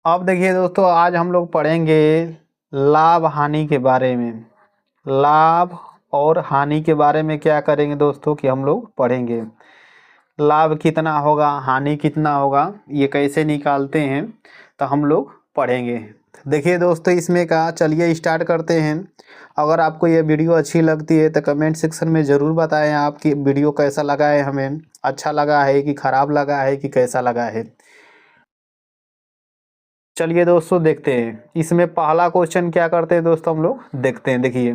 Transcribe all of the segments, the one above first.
अब देखिए दोस्तों, आज हम लोग पढ़ेंगे लाभ हानि के बारे में। लाभ और हानि के बारे में क्या करेंगे दोस्तों कि हम लोग पढ़ेंगे। लाभ कितना होगा, हानि कितना होगा, ये कैसे निकालते हैं, तो हम लोग पढ़ेंगे। देखिए दोस्तों, इसमें का चलिए स्टार्ट करते हैं। अगर आपको ये वीडियो अच्छी लगती है तो कमेंट सेक्शन में ज़रूर बताएं आपकी वीडियो कैसा लगा है, हमें अच्छा लगा है कि ख़राब लगा है कि कैसा लगा है। चलिए दोस्तों देखते हैं। इसमें पहला क्वेश्चन क्या करते हैं दोस्तों, हम लोग देखते हैं। देखिए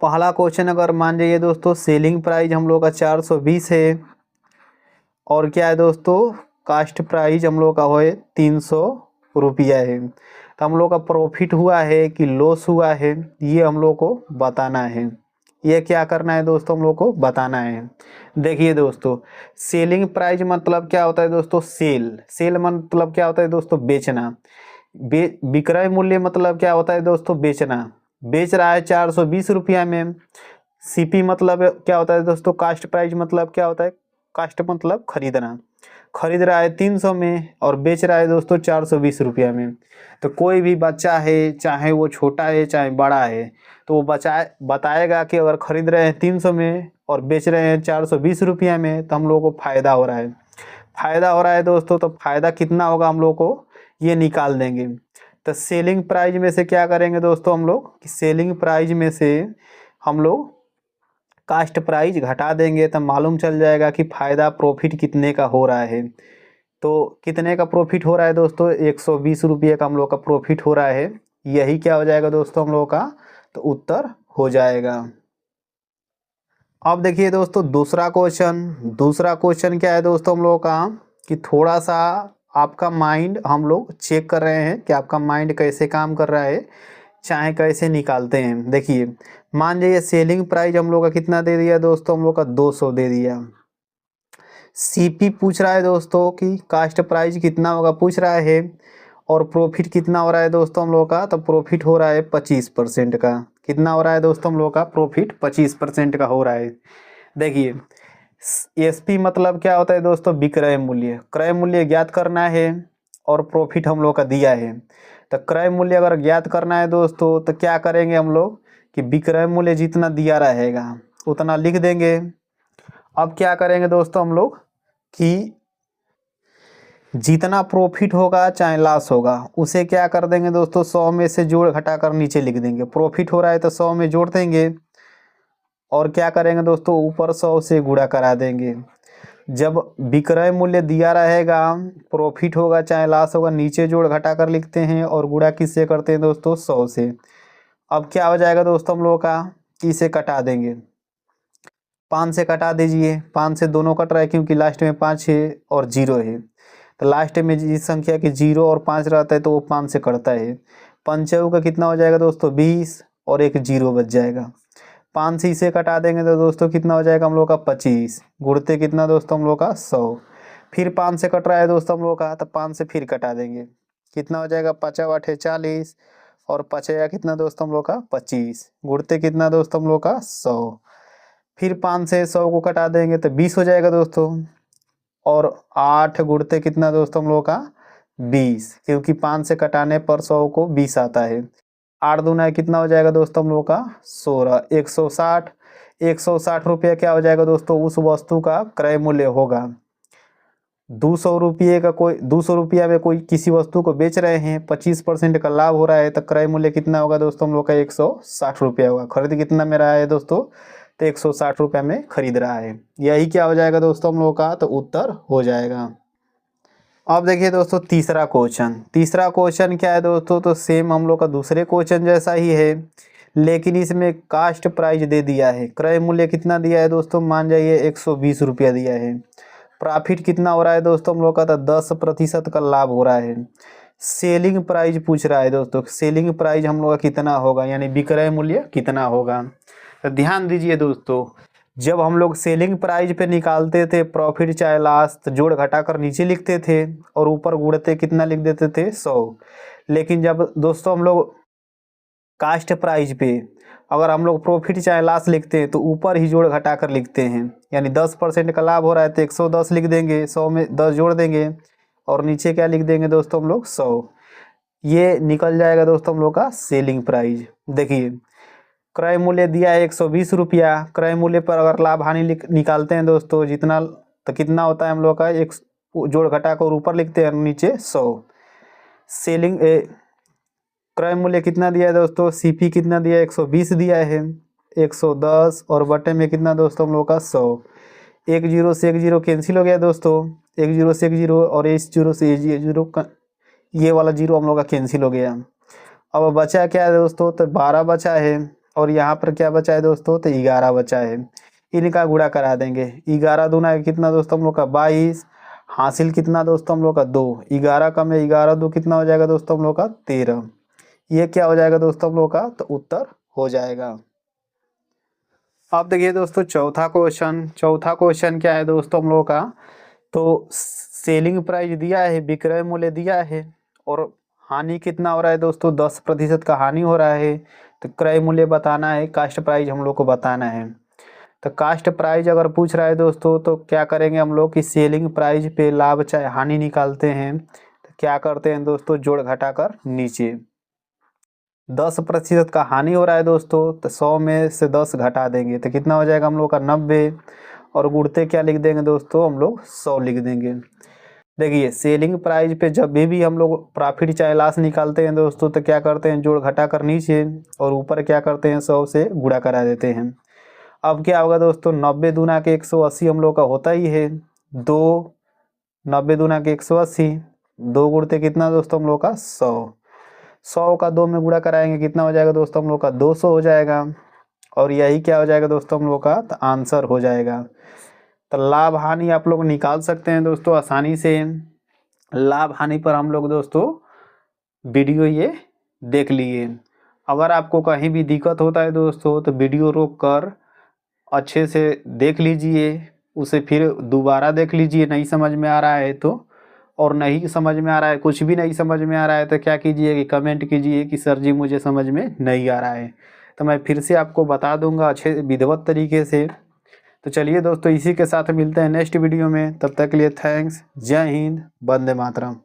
पहला क्वेश्चन, अगर मान जाइए दोस्तों सेलिंग प्राइस हम लोग का 420 है और क्या है दोस्तों कास्ट प्राइस हम लोग का हो 300 रुपया है। तो हम लोग का प्रॉफिट हुआ है कि लॉस हुआ है, ये हम लोग को बताना है। ये क्या करना है दोस्तों, हम लोग को बताना है। देखिए दोस्तों, सेलिंग प्राइस मतलब क्या होता है दोस्तों, सेल मतलब क्या होता है दोस्तों, बेचना। विक्रय मूल्य मतलब क्या होता है दोस्तों, बेचना। बेच रहा है 420 रुपया में। सीपी मतलब क्या होता है दोस्तों, कास्ट प्राइस मतलब क्या होता है, कास्ट मतलब खरीदना। खरीद रहा है 300 में और बेच रहा है दोस्तों 420 रुपया में। तो कोई भी बच्चा है, चाहे वो छोटा है चाहे बड़ा है, तो वो बताएगा कि अगर खरीद रहे हैं 300 में और बेच रहे हैं 420 रुपया में, तो हम लोगों को फ़ायदा हो रहा है। फ़ायदा हो रहा है दोस्तों, तो फ़ायदा कितना होगा हम लोग को ये निकाल देंगे। तो सेलिंग प्राइस में से क्या करेंगे दोस्तों हम लोग कि सेलिंग प्राइस में से हम लोग कास्ट प्राइस घटा देंगे, तो मालूम चल जाएगा कि फ़ायदा प्रॉफिट कितने का हो रहा है। तो कितने का प्रॉफिट हो रहा है दोस्तों, 120 रुपये का हम लोग का प्रॉफिट हो रहा है। यही क्या हो जाएगा दोस्तों हम लोग का, तो उत्तर हो जाएगा। अब देखिए दोस्तों दूसरा क्वेश्चन क्या है दोस्तों हम लोग का कि थोड़ा सा आपका माइंड हम लोग चेक कर रहे हैं कि आपका माइंड कैसे काम कर रहा है, चाहे कैसे निकालते हैं। देखिए मान लीजिए सेलिंग प्राइस हम लोग का कितना दे दिया दोस्तों, हम लोग का 200 दे दिया। सीपी पूछ रहा है दोस्तों कि कास्ट प्राइस कितना होगा पूछ रहा है, और प्रॉफिट कितना हो रहा है दोस्तों हम लोग का, तो प्रॉफिट हो रहा है 25% का। कितना हो रहा है दोस्तों हम लोग का, प्रॉफिट 25% का हो रहा है। देखिए एसपी मतलब क्या होता है दोस्तों, विक्रय मूल्य। क्रय मूल्य ज्ञात करना है और प्रॉफिट हम लोग का दिया है। तो क्रय मूल्य अगर ज्ञात करना है दोस्तों, तो क्या करेंगे हम लोग कि विक्रय मूल्य जितना दिया रहेगा उतना लिख देंगे। अब क्या करेंगे दोस्तों हम लोग कि जितना प्रॉफिट होगा चाहे लॉस होगा, उसे क्या कर देंगे दोस्तों, 100 में से जोड़ घटा कर नीचे लिख देंगे। प्रॉफिट हो रहा है तो 100 में जोड़ देंगे और क्या करेंगे दोस्तों, ऊपर 100 से गुणा करा देंगे। जब विक्रय मूल्य दिया रहेगा, प्रॉफिट होगा चाहे लॉस होगा, नीचे जोड़ घटा कर लिखते हैं और गुणा किससे करते हैं दोस्तों, 100 से। अब क्या हो जाएगा दोस्तों हम लोग का कि इसे कटा देंगे। 5 से कटा दीजिए, 5 से दोनों कट रहा है क्योंकि लास्ट में 5 है और 0 है। तो लास्ट में जिस संख्या की 0 और 5 रहता है तो वो 5 से कटता है। पंचों का कितना हो जाएगा दोस्तों, 20 और एक 0 बच जाएगा। 5 से इसे कटा देंगे तो दोस्तों कितना हो जाएगा हम लोग का 25। गुणते कितना दोस्तों हम लोग का 100। फिर 5 से कट रहा है दोस्तों हम लोग का, तो 5 से फिर कटा देंगे। कितना हो जाएगा, 5 8 40 और 5 कितना दोस्तों हम लोग का 25। गुणते कितना दोस्तों हम लोग का 100। फिर 5 से 100 को कटा देंगे तो 20 हो जाएगा दोस्तों। और 8 गुणते कितना दोस्तों हम लोग का 20, क्योंकि 5 से कटाने पर 100 को 20 आता है। 8 दूना कितना हो जाएगा दोस्तों हम लोग का 16। 160। 160 रुपये क्या हो जाएगा दोस्तों, उस वस्तु का क्रय मूल्य होगा। 200 रुपया में कोई किसी वस्तु को बेच रहे हैं, 25% का लाभ हो रहा है, तो क्रय मूल्य कितना होगा दोस्तों हम लोग का 160 रुपया होगा। खरीद कितना में रहा है दोस्तों, तो 160 रुपया में खरीद रहा है। यही क्या हो जाएगा दोस्तों हम लोग का, तो उत्तर हो जाएगा। अब देखिए दोस्तों तीसरा क्वेश्चन क्या है दोस्तों, तो सेम हम लोग का दूसरे क्वेश्चन जैसा ही है, लेकिन इसमें कास्ट प्राइस दे दिया है। क्रय मूल्य कितना दिया है दोस्तों, मान जाइए 120 रुपया दिया है। प्रॉफिट कितना हो रहा है दोस्तों हम लोग का, तो 10% का लाभ हो रहा है। सेलिंग प्राइस पूछ रहा है दोस्तों, सेलिंग प्राइस हम लोग का कितना होगा, यानी विक्रय मूल्य कितना होगा। तो ध्यान दीजिए दोस्तों, जब हम लोग सेलिंग प्राइस पे निकालते थे प्रॉफिट चाहे लॉस, तो जोड़ घटा कर नीचे लिखते थे और ऊपर गुणते कितना लिख देते थे, 100। लेकिन जब दोस्तों हम लोग कास्ट प्राइस पे अगर हम लोग प्रॉफिट चाहे लॉस लिखते हैं तो ऊपर ही जोड़ घटा कर लिखते हैं। यानी 10% का लाभ हो रहा है तो 110 लिख देंगे, 100 में 10 जोड़ देंगे और नीचे क्या लिख देंगे दोस्तों हम लोग 100। ये निकल जाएगा दोस्तों हम लोग का सेलिंग प्राइस। देखिए क्रय मूल्य दिया है 120 रुपया। क्रय मूल्य पर अगर लाभ हानि निकालते हैं दोस्तों जितना, तो कितना होता है हम लोग का, एक जोड़ घटा कर ऊपर लिखते हैं नीचे 100। सेलिंग क्रय मूल्य कितना दिया है दोस्तों, सीपी कितना दिया है 120 दिया है, 110 और बटे में कितना दोस्तों हम लोग का 100। एक जीरो से एक जीरो कैंसिल हो गया दोस्तों, एक जीरो से एक जीरो और इस जीरो से ये जीरो, ये वाला जीरो हम लोग का कैंसिल हो गया। अब बचा क्या है दोस्तों, तो 12 बचा है और यहाँ पर क्या बचा है दोस्तों, तो 11 बचा है। इनका गुणा करा देंगे। 11 दूना है कितना दोस्तों हम लोग का 22, हासिल कितना दोस्तों हम लोग का 2, 11 का में 11 दो कितना हो जाएगा दोस्तों हम लोग का 13। ये क्या हो जाएगा दोस्तों हम लोग का, तो उत्तर हो जाएगा। अब देखिए दोस्तों चौथा क्वेश्चन क्या है दोस्तों हम लोग का, तो सेलिंग प्राइस दिया है, विक्रय मूल्य दिया है और हानि कितना हो रहा है दोस्तों, 10% का हानि हो रहा है। तो क्रय मूल्य बताना है, कास्ट प्राइस हम लोग को बताना है। तो कास्ट प्राइस अगर पूछ रहा है दोस्तों तो क्या करेंगे हम लोग कि सेलिंग प्राइस पे लाभ चाहे हानि निकालते हैं। तो क्या करते हैं दोस्तों, जोड़ घटा कर नीचे 10% का हानि हो रहा है दोस्तों, तो 100 में से 10 घटा देंगे तो कितना हो जाएगा हम लोग का 90 और गुणते क्या लिख देंगे दोस्तों हम लोग 100 लिख देंगे। देखिए सेलिंग प्राइस पे जब भी हम लोग प्रॉफिट चाहे लॉस निकालते हैं दोस्तों तो क्या करते हैं, जोड़ घटा कर नीचे और ऊपर क्या करते हैं 100 से गुणा करा देते हैं। अब क्या होगा दोस्तों, 90 दूना के 180 हम लोग का होता ही है, 2 90 दूना के 180, 2 गुणते कितना दोस्तों हम लोग का 100 का 2 में गुणा कराएंगे कितना हो जाएगा दोस्तों हम लोग का 200 हो जाएगा। और यही क्या हो जाएगा दोस्तों हम लोग का, तो आंसर हो जाएगा। तो लाभ हानि आप लोग निकाल सकते हैं दोस्तों आसानी से। लाभ हानि पर हम लोग दोस्तों वीडियो ये देख लिए। अगर आपको कहीं भी दिक्कत होता है दोस्तों तो वीडियो रोक कर अच्छे से देख लीजिए, उसे फिर दोबारा देख लीजिए नहीं समझ में आ रहा है तो। और नहीं समझ में आ रहा है, कुछ भी नहीं समझ में आ रहा है तो क्या कीजिए कि कमेंट कीजिए कि सर जी मुझे समझ में नहीं आ रहा है, तो मैं फिर से आपको बता दूंगा अच्छे विधिवत तरीके से। तो चलिए दोस्तों इसी के साथ मिलते हैं नेक्स्ट वीडियो में, तब तक के लिए थैंक्स। जय हिंद, वंदे मातरम।